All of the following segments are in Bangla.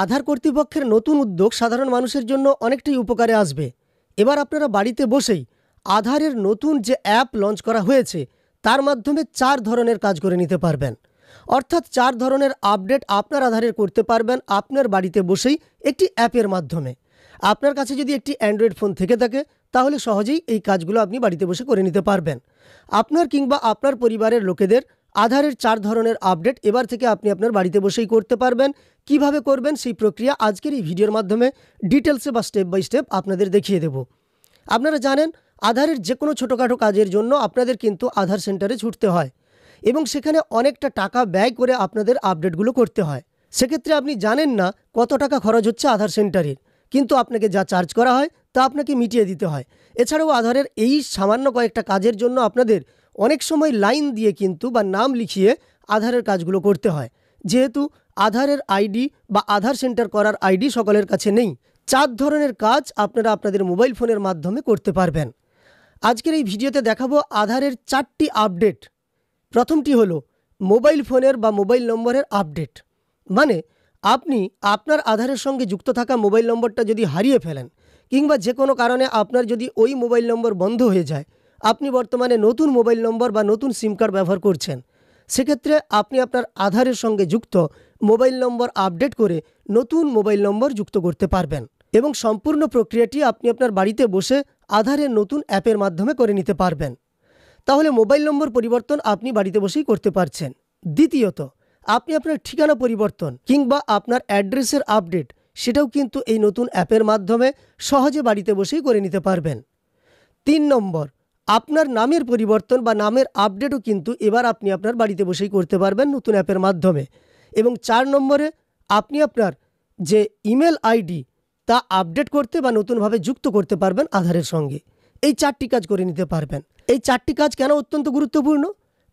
আধার কর্তৃপক্ষের নতুন উদ্যোগ সাধারণ মানুষের জন্য অনেকটাই উপকারে আসবে। এবার আপনারা বাড়িতে বসেই আধারের নতুন যে অ্যাপ লঞ্চ করা হয়েছে তার মাধ্যমে 4 ধরনের কাজ করে নিতে পারবেন। অর্থাৎ 4 ধরনের আপডেট আপনার আধারের করতে পারবেন আপনার বাড়িতে বসেই একটি অ্যাপের মাধ্যমে। আপনার কাছে যদি একটি অ্যান্ড্রয়েড ফোন থেকে থাকে তাহলে সহজেই এই কাজগুলো আপনি বাড়িতে বসে করে নিতে পারবেন। আপনার কিংবা আপনার পরিবারের লোকেদের আধারের 4 ধরনের আপডেট এবার থেকে আপনি আপনার বাড়িতে বসেই করতে পারবেন। কিভাবে করবেন সেই প্রক্রিয়া আজকের এই ভিডিওর মাধ্যমে ডিটেলসে বা স্টেপ বাই স্টেপ আপনাদের দেখিয়ে দেব। আপনারা জানেন আধারের যে কোনো ছোটোখাটো কাজের জন্য আপনাদের কিন্তু আধার সেন্টারে ছুটতে হয় এবং সেখানে অনেকটা টাকা ব্যয় করে আপনাদের আপডেটগুলো করতে হয়। সেক্ষেত্রে আপনি জানেন না কত টাকা খরচ হচ্ছে আধার সেন্টারের, কিন্তু আপনাকে যা চার্জ করা হয় তা আপনাকে মিটিয়ে দিতে হয়। এছাড়াও আধারের এই সামান্য কয়েকটা কাজের জন্য আপনাদের অনেক সময় লাইন দিয়ে কিন্তু বা নাম লিখিয়ে আধারের কাজগুলো করতে হয়, যেহেতু আধারের আইডি বা আধার সেন্টার করার আইডি সকলের কাছে নেই। 4 ধরনের কাজ আপনারা আপনাদের মোবাইল ফোনের মাধ্যমে করতে পারবেন। আজকের এই ভিডিওতে দেখাবো আধারের 4টি আপডেট। প্রথমটি হলো মোবাইল ফোনের বা মোবাইল নম্বরের আপডেট। মানে আপনি আপনার আধারের সঙ্গে যুক্ত থাকা মোবাইল নম্বরটা যদি হারিয়ে ফেলেন কিংবা যে কোনো কারণে আপনার যদি ওই মোবাইল নম্বর বন্ধ হয়ে যায়, আপনি বর্তমানে নতুন মোবাইল নম্বর বা নতুন সিম কার্ড ব্যবহার করছেন, সেক্ষেত্রে আপনি আপনার আধারের সঙ্গে যুক্ত মোবাইল নম্বর আপডেট করে নতুন মোবাইল নম্বর যুক্ত করতে পারবেন এবং সম্পূর্ণ প্রক্রিয়াটি আপনি আপনার বাড়িতে বসে আধারের নতুন অ্যাপের মাধ্যমে করে নিতে পারবেন। তাহলে মোবাইল নম্বর পরিবর্তন আপনি বাড়িতে বসেই করতে পারছেন। দ্বিতীয়ত, আপনি আপনার ঠিকানা পরিবর্তন কিংবা আপনার অ্যাড্রেসের আপডেট সেটাও কিন্তু এই নতুন অ্যাপের মাধ্যমে সহজে বাড়িতে বসেই করে নিতে পারবেন। 3 নম্বর, আপনার নামের পরিবর্তন বা নামের আপডেটও কিন্তু এবার আপনি আপনার বাড়িতে বসেই করতে পারবেন নতুন অ্যাপের মাধ্যমে। এবং 4 নম্বরে, আপনি আপনার যে ইমেল আইডি তা আপডেট করতে বা নতুনভাবে যুক্ত করতে পারবেন আধারের সঙ্গে। এই 4টি কাজ করে নিতে পারবেন। এই 4টি কাজ কেন অত্যন্ত গুরুত্বপূর্ণ?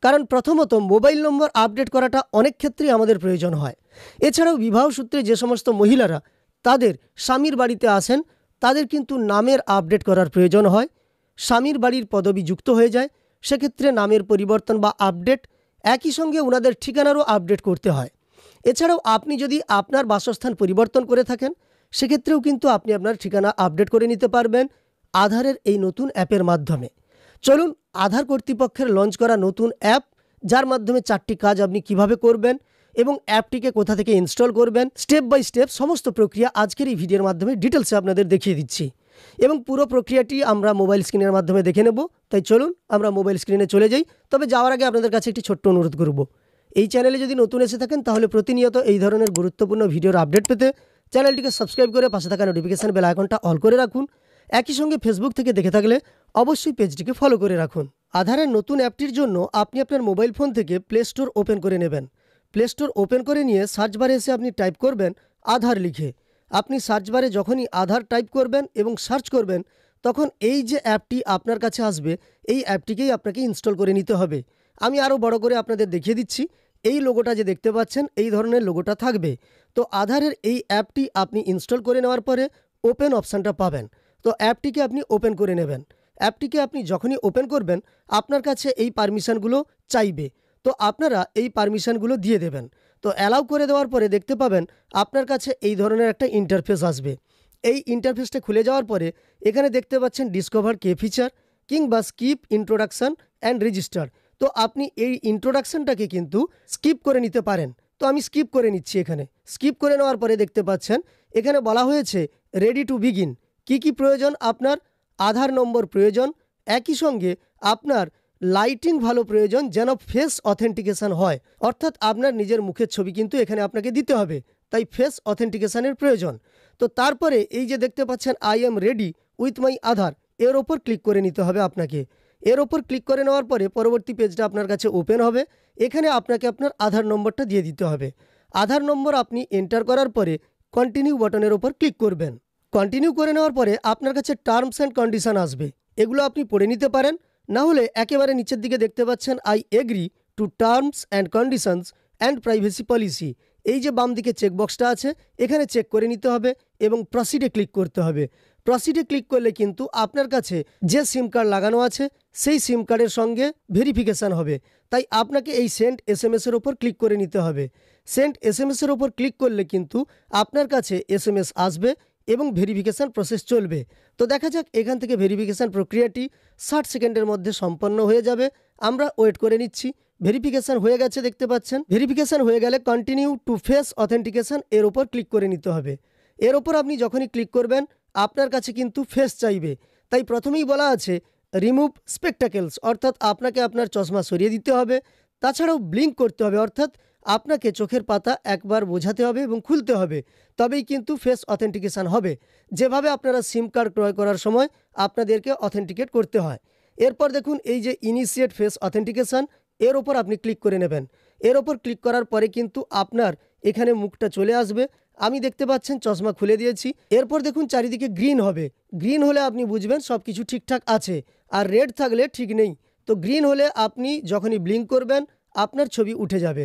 কারণ প্রথমত মোবাইল নম্বর আপডেট করাটা অনেক ক্ষেত্রেই আমাদের প্রয়োজন হয়। এছাড়াও বিবাহ সূত্রে যে সমস্ত মহিলারা তাদের স্বামীর বাড়িতে আসেন তাদের কিন্তু নামের আপডেট করার প্রয়োজন হয়। স্বামীর বাড়ির পদবি যুক্ত হয়ে যায়, সেক্ষেত্রে নামের পরিবর্তন বা আপডেট, একই সঙ্গে ওনাদের ঠিকানারও আপডেট করতে হয়। এছাড়াও আপনি যদি আপনার বাসস্থান পরিবর্তন করে থাকেন সেক্ষেত্রেও কিন্তু আপনি আপনার ঠিকানা আপডেট করে নিতে পারবেন আধারের এই নতুন অ্যাপের মাধ্যমে। চলুন আধার কর্তৃপক্ষের লঞ্চ করা নতুন অ্যাপ, যার মাধ্যমে 4টি কাজ আপনি কিভাবে করবেন এবং অ্যাপটিকে কোথা থেকে ইনস্টল করবেন, স্টেপ বাই স্টেপ সমস্ত প্রক্রিয়া আজকের এই ভিডিওর মাধ্যমে ডিটেলসে আপনাদের দেখিয়ে দিচ্ছি এবং পুরো প্রক্রিয়াটি আমরা মোবাইল স্ক্রিনের মাধ্যমে দেখে নেব। তাই চলুন আমরা মোবাইল স্ক্রিনে চলে যাই। তবে যাওয়ার আগে আপনাদের কাছে একটি ছোট্ট অনুরোধ করব, এই চ্যানেলে যদি নতুন এসে থাকেন তাহলে প্রতিনিয়ত এই ধরনের গুরুত্বপূর্ণ ভিডিওর আপডেট পেতে চ্যানেলটিকে সাবস্ক্রাইব করে পাশে থাকা নোটিফিকেশন বেল আইকনটা অল করে রাখুন। একই সঙ্গে ফেসবুক থেকে দেখে থাকলে অবশ্যই পেজটিকে ফলো করে রাখুন। আধারের নতুন অ্যাপটির জন্য আপনি আপনার মোবাইল ফোন থেকে প্লে স্টোর ওপেন করে নেবেন। প্লে স্টোর ওপেন করে নিয়ে সার্চ বারে এসে আপনি টাইপ করবেন আধার লিখে। আপনি সার্চ বারে যখনই আধার টাইপ করবেন এবং সার্চ করবেন তখন এই যে অ্যাপটি আপনার কাছে আসবে এই অ্যাপটিকেই আপনাকে ইনস্টল করে নিতে হবে। আমি আরও বড় করে আপনাদের দেখিয়ে দিচ্ছি। এই লোগোটা যে দেখতে পাচ্ছেন এই ধরনের লোগোটা থাকবে। তো আধারের এই অ্যাপটি আপনি ইনস্টল করে নেওয়ার পরে ওপেন অপশানটা পাবেন। তো অ্যাপটিকে আপনি ওপেন করে নেবেন। অ্যাপটিকে আপনি যখনই ওপেন করবেন আপনার কাছে এই পারমিশনগুলো চাইবে, তো আপনারা এই পারমিশনগুলো দিয়ে দেবেন। তো অ্যালাউ করে দেওয়ার পরে দেখতে পাবেন আপনার কাছে এই ধরনের একটা ইন্টারফেস আসবে। এই ইন্টারফেসটা খুলে যাওয়ার পরে এখানে দেখতে পাচ্ছেন ডিসকভার কে ফিচার কিংবা স্কিপ ইন্ট্রোডাকশান অ্যান্ড রেজিস্টার। তো আপনি এই ইন্ট্রোডাকশানটাকে কিন্তু স্কিপ করে নিতে পারেন। তো আমি স্কিপ করে নিচ্ছি। এখানে স্কিপ করে নেওয়ার পরে দেখতে পাচ্ছেন এখানে বলা হয়েছে রেডি টু বিগিন। কি কি প্রয়োজন? আপনার আধার নম্বর প্রয়োজন, একই সঙ্গে আপনার লাইটিং ভালো প্রয়োজন যেন ফেস অথেন্টিকেশান হয়, অর্থাৎ আপনার নিজের মুখের ছবি কিন্তু এখানে আপনাকে দিতে হবে, তাই ফেস অথেন্টিকেশানের প্রয়োজন। তো তারপরে এই যে দেখতে পাচ্ছেন I am ready with my Aadhaar, এর ওপর ক্লিক করে নিতে হবে আপনাকে। এর ওপর ক্লিক করে নেওয়ার পরে পরবর্তী পেজটা আপনার কাছে ওপেন হবে। এখানে আপনাকে আপনার আধার নম্বরটা দিয়ে দিতে হবে। আধার নম্বর আপনি এন্টার করার পরে কন্টিনিউ বাটনের ওপর ক্লিক করবেন। কন্টিনিউ করে নেওয়ার পরে আপনার কাছে টার্মস অ্যান্ড কন্ডিশন আসবে, এগুলো আপনি পড়ে নিতে পারেন। না হলে একেবারে নিচের দিকে দেখতে পাচ্ছেন I agree to terms and conditions and privacy policy. এই যে বাম দিকে চেকবক্সটা আছে এখানে চেক করে নিতে হবে এবং প্রসিডে ক্লিক করতে হবে। প্রসিডে ক্লিক করলে কিন্তু আপনার কাছে যে সিম কার্ড লাগানো আছে সেই সিম কার্ডের সঙ্গে ভেরিফিকেশান হবে, তাই আপনাকে এই সেন্ড SMS এর ওপর ক্লিক করে নিতে হবে। সেন্ড এসএমএসের ওপর ক্লিক করলে কিন্তু আপনার কাছে এসএমএস আসবে এবং ভেরিফিকেশান প্রসেস চলবে। তো দেখা যাক এখান থেকে ভেরিফিকেশান প্রক্রিয়াটি 60 সেকেন্ডের মধ্যে সম্পন্ন হয়ে যাবে। আমরা ওয়েট করে নিচ্ছি। ভেরিফিকেশান হয়ে গেছে দেখতে পাচ্ছেন। ভেরিফিকেশান হয়ে গেলে কন্টিনিউ টু ফেস অথেন্টিকেশান এর ওপর ক্লিক করে নিতে হবে। এর ওপর আপনি যখনই ক্লিক করবেন আপনার কাছে কিন্তু ফেস চাইবে। তাই প্রথমেই বলা আছে রিমুভ স্পেকটাকেলস, অর্থাৎ আপনাকে আপনার চশমা সরিয়ে দিতে হবে। তাছাড়াও ব্লিঙ্ক করতে হবে, অর্থাৎ আপনাকে চোখের পাতা একবার বোঝাতে হবে এবং খুলতে হবে, তবেই কিন্তু ফেস অথেন্টিকেশান হবে। যেভাবে আপনারা সিম কার্ড ক্রয় করার সময় আপনাদেরকে অথেন্টিকেট করতে হয়। এরপর দেখুন এই যে ইনিশিয়েট ফেস অথেন্টিকেশান, এর ওপর আপনি ক্লিক করে নেবেন। এর ওপর ক্লিক করার পরে কিন্তু আপনার এখানে মুখটা চলে আসবে। আমি দেখতে পাচ্ছেন চশমা খুলে দিয়েছি। এরপর দেখুন চারিদিকে গ্রিন হবে। গ্রিন হলে আপনি বুঝবেন সব কিছু ঠিকঠাক আছে, আর রেড থাকলে ঠিক নেই। তো গ্রিন হলে আপনি যখনই ব্লিঙ্ক করবেন আপনার ছবি উঠে যাবে।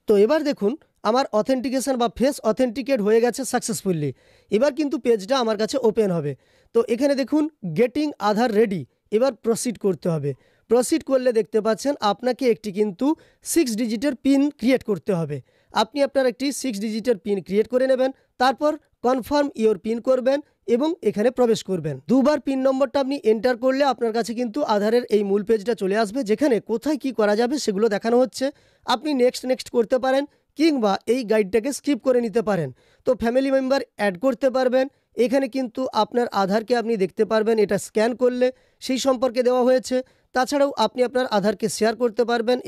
তো এবার দেখুন আমার অথেন্টিকেশান বা ফেস অথেন্টিকেট হয়ে গেছে সাকসেসফুলি। এবার কিন্তু পেজটা আমার কাছে ওপেন হবে। তো এখানে দেখুন গেটিং আধার রেডি, এবার প্রসিড করতে হবে। প্রসিড করলে দেখতে পাচ্ছেন আপনাকে একটি কিন্তু 6 ডিজিটের পিন ক্রিয়েট করতে হবে। আপনি আপনার একটি 6 ডিজিটের পিন ক্রিয়েট করে নেবেন, তারপর কনফার্ম ইওর পিন করবেন এবং এখানে প্রবেশ করবেন। দুবার পিন নম্বরটা আপনি এন্টার করলে আপনার কাছে কিন্তু আধারের এই মূল পেজটা চলে আসবে, যেখানে কোথায় কি করা যাবে সেগুলো দেখানো হচ্ছে। আপনি নেক্সট করতে পারেন কিংবা এই গাইডটাকে স্কিপ করে নিতে পারেন। তো ফ্যামিলি মেম্বার অ্যাড করতে পারবেন। এখানে কিন্তু আপনার আধারকে আপনি দেখতে পারবেন, এটা স্ক্যান করলে সেই সম্পর্কে দেওয়া হয়েছে। তাছাড়াও আপনি আপনার আধারকে শেয়ার করতে পারবেন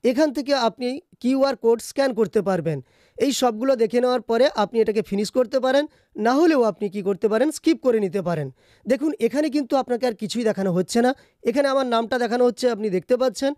এখান থেকে আপনি কিউআর কোড স্ক্যান করতে পারবেন। এই সবগুলো দেখে নেওয়ার পরে আপনি এটাকে ফিনিশ করতে পারেন, না হলেও আপনি কি করতে পারেন স্কিপ করে নিতে পারেন। দেখুন এখানে কিন্তু আপনাকে আর কিছুই দেখানো হচ্ছে না, এখানে আমার নামটা দেখানো হচ্ছে, আপনি দেখতে পাচ্ছেন।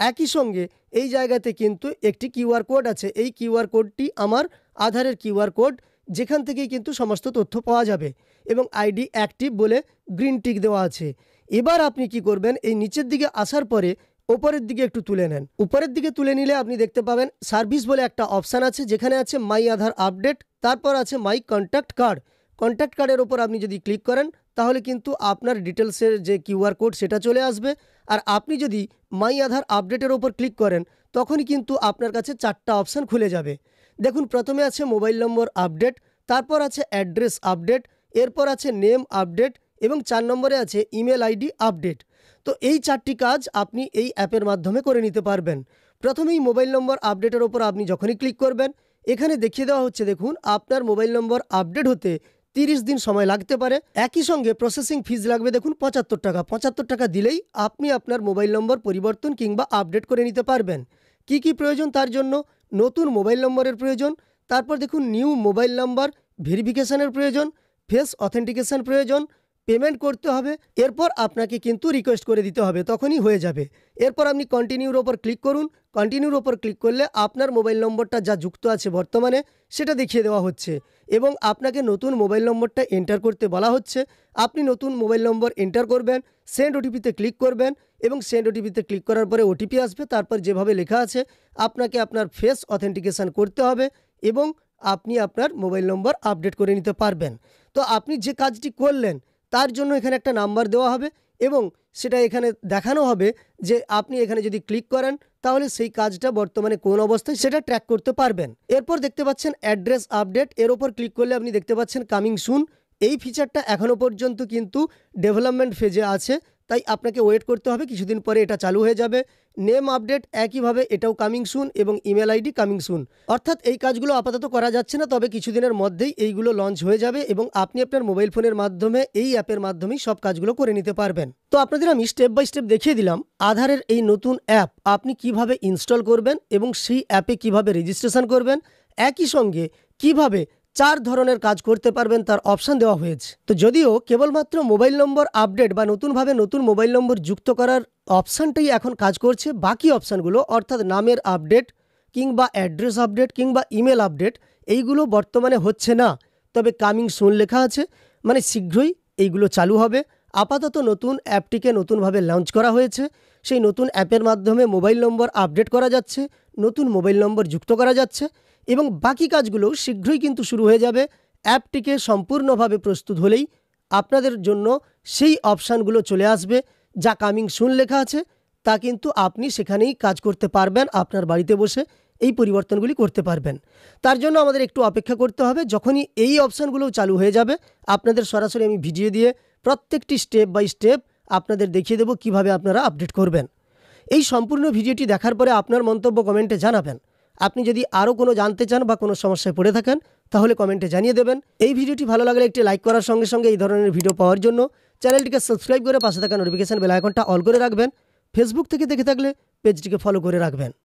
একই সঙ্গে এই জায়গাতে কিন্তু একটি কিউআর কোড আছে। এই কিউআর কোডটি আমার আধারের কিউআর কোড, যেখান থেকেই কিন্তু সমস্ত তথ্য পাওয়া যাবে এবং আইডি অ্যাক্টিভ বলে গ্রিন টিক দেওয়া আছে। এবার আপনি কি করবেন, এই নিচের দিকে আসার পরে ওপরের দিকে একটু তুলে নেন। উপরের দিকে তুলে নিলে আপনি দেখতে পাবেন সার্ভিস বলে একটা অপশান আছে, যেখানে আছে মাই আধার আপডেট, তারপর আছে মাই কন্ট্যাক্ট কার্ড। কন্ট্যাক্ট কার্ডের ওপর আপনি যদি ক্লিক করেন তাহলে কিন্তু আপনার ডিটেলসের যে কিউআর কোড সেটা চলে আসবে। আর আপনি যদি মাই আধার আপডেটের ওপর ক্লিক করেন তখনই কিন্তু আপনার কাছে 4টা অপশান খুলে যাবে। দেখুন প্রথমে আছে মোবাইল নম্বর আপডেট, তারপর আছে অ্যাড্রেস আপডেট, এরপর আছে নেম আপডেট এবং 4 নম্বরে আছে ইমেল আইডি আপডেট। তো এই 4টি কাজ আপনি এই অ্যাপের মাধ্যমে করে নিতে পারবেন। প্রথমেই মোবাইল নম্বর আপডেটের ওপর আপনি যখনই ক্লিক করবেন এখানে দেখিয়ে দেওয়া হচ্ছে, দেখুন আপনার মোবাইল নম্বর আপডেট হতে 30 দিন সময় লাগতে পারে। একই সঙ্গে প্রসেসিং ফিজ লাগবে দেখুন 75 টাকা। 75 টাকা দিলেই আপনি আপনার মোবাইল নম্বর পরিবর্তন কিংবা আপডেট করে নিতে পারবেন। কি প্রয়োজন তার জন্য? নতুন মোবাইল নম্বরের প্রয়োজন, তারপর দেখুন নিউ মোবাইল নাম্বার ভেরিফিকেশানের প্রয়োজন, ফেস অথেন্টিকেশান প্রয়োজন, পেমেন্ট করতে হবে, এরপর আপনাকে কিন্তু রিকোয়েস্ট করে দিতে হবে, তখনই হয়ে যাবে। এরপর আপনি কন্টিনিউর ওপর ক্লিক করুন। কন্টিনিউর ওপর ক্লিক করলে আপনার মোবাইল নম্বরটা যা যুক্ত আছে বর্তমানে সেটা দেখিয়ে দেওয়া হচ্ছে এবং আপনাকে নতুন মোবাইল নম্বরটা এন্টার করতে বলা হচ্ছে। আপনি নতুন মোবাইল নম্বর এন্টার করবেন, সেন্ড ওটিপিতে ক্লিক করবেন এবং সেন্ড ওটিপিতে ক্লিক করার পরে ওটিপি আসবে। তারপর যেভাবে লেখা আছে আপনাকে আপনার ফেস অথেন্টিকেশান করতে হবে এবং আপনি আপনার মোবাইল নম্বর আপডেট করে নিতে পারবেন। তো আপনি যে কাজটি করলেন তার জন্য এখানে একটা নাম্বার দেওয়া হবে এবং সেটা এখানে দেখানো হবে যে আপনি এখানে যদি ক্লিক করেন তাহলে সেই কাজটা বর্তমানে কোন অবস্থায় সেটা ট্র্যাক করতে পারবেন। এরপর দেখতে পাচ্ছেন অ্যাড্রেস আপডেট, এর ওপর ক্লিক করলে আপনি দেখতে পাচ্ছেন কামিং সুন। এই ফিচারটা এখনও পর্যন্ত কিন্তু ডেভেলপমেন্ট ফেজে আছে, তাই আপনাকে ওয়েট করতে হবে, কিছুদিন পরে এটা চালু হয়ে যাবে। নেম আপডেট একইভাবে এটাও কামিং সুন এবং ইমেল আইডি কামিং সুন। অর্থাৎ এই কাজগুলো আপাতত করা যাচ্ছে না, তবে কিছুদিনের মধ্যেই এইগুলো লঞ্চ হয়ে যাবে এবং আপনি আপনার মোবাইল ফোনের মাধ্যমে এই অ্যাপের মাধ্যমেই সব কাজগুলো করে নিতে পারবেন। তো আপনাদের আমি স্টেপ বাই স্টেপ দেখিয়ে দিলাম আধারের এই নতুন অ্যাপ আপনি কিভাবে ইনস্টল করবেন এবং সেই অ্যাপে কিভাবে রেজিস্ট্রেশন করবেন, একই সঙ্গে কিভাবে 4 ধরনের কাজ করতে পারবেন তার অপশান দেওয়া হয়েছে। তো যদিও কেবলমাত্র মোবাইল নম্বর আপডেট বা নতুনভাবে নতুন মোবাইল নম্বর যুক্ত করার অপশানটাই এখন কাজ করছে, বাকি অপশানগুলো অর্থাৎ নামের আপডেট কিংবা অ্যাড্রেস আপডেট কিংবা ইমেল আপডেট এইগুলো বর্তমানে হচ্ছে না। তবে কামিং সুন লেখা আছে, মানে শীঘ্রই এইগুলো চালু হবে। আপাতত নতুন অ্যাপটিকে নতুনভাবে লঞ্চ করা হয়েছে, সেই নতুন অ্যাপের মাধ্যমে মোবাইল নম্বর আপডেট করা যাচ্ছে, নতুন মোবাইল নম্বর যুক্ত করা যাচ্ছে এবং বাকি কাজগুলো শীঘ্রই কিন্তু শুরু হয়ে যাবে। অ্যাপটিকে সম্পূর্ণভাবে প্রস্তুত হলেই আপনাদের জন্য সেই অপশানগুলো চলে আসবে যা কামিং সুন লেখা আছে। তা কিন্তু আপনি সেখানেই কাজ করতে পারবেন, আপনার বাড়িতে বসে এই পরিবর্তনগুলি করতে পারবেন। তার জন্য আমাদের একটু অপেক্ষা করতে হবে। যখনই এই অপশানগুলো চালু হয়ে যাবে, আপনাদের সরাসরি আমি ভিডিও দিয়ে প্রত্যেকটি স্টেপ বাই স্টেপ আপনাদের দেখিয়ে দেবো কিভাবে আপনারা আপডেট করবেন। এই সম্পূর্ণ ভিডিওটি দেখার পরে আপনার মন্তব্য কমেন্টে জানাবেন। আপনি যদি আরও কোনো জানতে চান বা কোনো সমস্যায় পড়ে থাকেন তাহলে কমেন্টে জানিয়ে দেবেন। এই ভিডিওটি ভালো লাগলে একটি লাইক করার সঙ্গে সঙ্গে এই ধরনের ভিডিও পাওয়ার জন্য চ্যানেলটিকে সাবস্ক্রাইব করে পাশে থাকা নোটিফিকেশন বেল আইকনটা অল করে রাখবেন। ফেসবুক থেকে দেখে থাকলে পেজটিকে ফলো করে রাখবেন।